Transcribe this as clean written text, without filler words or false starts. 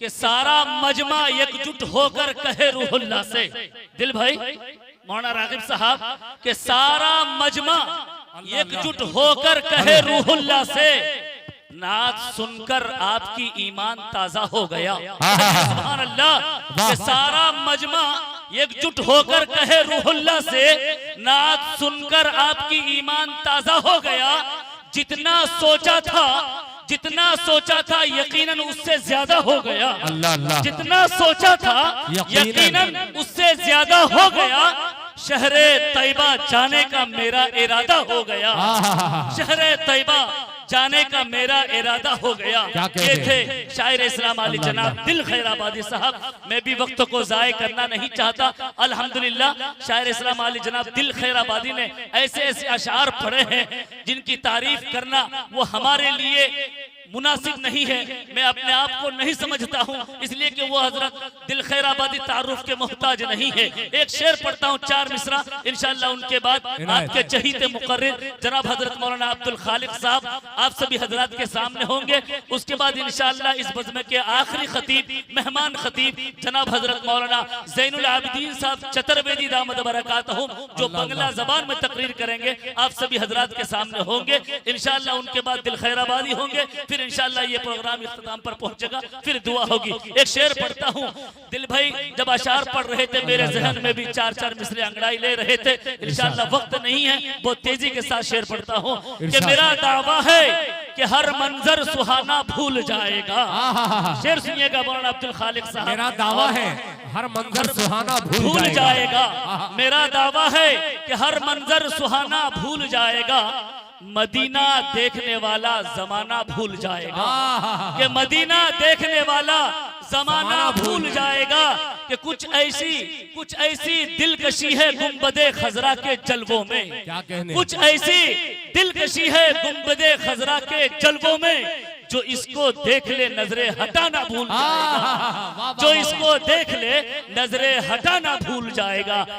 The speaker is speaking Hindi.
कि सारा मजमा एकजुट होकर कहे रूहुल्लाह से। दिल भाई मौलाना रागिब साहब के सारा मजमा एकजुट होकर कहे रूहुल्लाह से, नात सुनकर आपकी ईमान ताजा हो गया। सुभान अल्लाह। के सारा मजमा एकजुट होकर कहे रूहुल्लाह से, नात सुनकर आपकी ईमान ताजा हो गया। जितना सोचा था यकीनन उससे ज्यादा हो गया। अल्लाह अल्लाह। जितना सोचा था यकीनन उससे ज्यादा हो गया। शहरे तैयबा जाने का मेरा इरादा हो गया। शहरे तैयबा जाने का मेरा इरादा हो गया। ये थे शायर इस्लाम अली जनाब दिल खैराबादी साहब। मैं भी वक्त को जाय करना नहीं चाहता। अल्हम्दुलिल्लाह शायर इस्लाम अली जनाब दिल खैराबादी ने ऐसे ऐसे अशार पढ़े हैं जिनकी तारीफ करना वो हमारे लिए मुनासिब नहीं है। मैं अपने आप को नहीं समझता हूँ, इसलिए कि वो हजरत दिल खैराबादी तारुफ के मोहताज नहीं है। एक शेर पढ़ता हूँ, 4 मिसरा, इंशाअल्लाह उनके बाद आपके चहीते मुकर्रिर जनाब हजरत मौलाना अब्दुल खालिक साहब आप सभी हजरात के सामने होंगे। उसके बाद इंशाअल्लाह इस बज़्म के आखिरी खतीब, मेहमान खतीब जनाब हजरत मौलाना ज़ैनुल आबिदीन साहब चतुर्वेदी दामद बरकातहुम जो बंगला जबान में तकरीर करेंगे, आप सभी हजरात के सामने होंगे इंशाअल्लाह। उनके बाद दिल खैराबादी होंगे, फिर इंशाअल्लाह ये प्रोग्राम इख्तिताम पर पहुंचेगा, फिर दुआ होगी। एक शेर पढ़ता हूँ। दिल भाई जब अशार पढ़ रहे थे मेरे जहन में भी 4-4 मिसरे अंगड़ाई ले रहे थे। इंशाअल्लाह वक्त नहीं है, बहुत तेजी के साथ शेर पढ़ता हूँ कि मेरा दावा है कि हर मंजर सुहाना भूल जाएगा। शेर सुनिएगा मौलाना अब्दुल खालिक साहब। मेरा दावा है हर मंजर सुहाना भूल जाएगा। मेरा दावा है कि हर मंजर सुहाना भूल जाएगा। मदीना देखने वाला जमाना भूल जाएगा। कि मदीना देखने वाला जमाना भूल जाएगा। कि कुछ ऐसी दिलकशी है गुंबदे खजरा के जलवों में। क्या कहने? कुछ ऐसी दिलकशी है गुंबदे खजरा के जलवों में, जो इसको देख ले नजरे हटाना भूल जाएगा। जो इसको देख ले नजरे हटाना भूल जाएगा।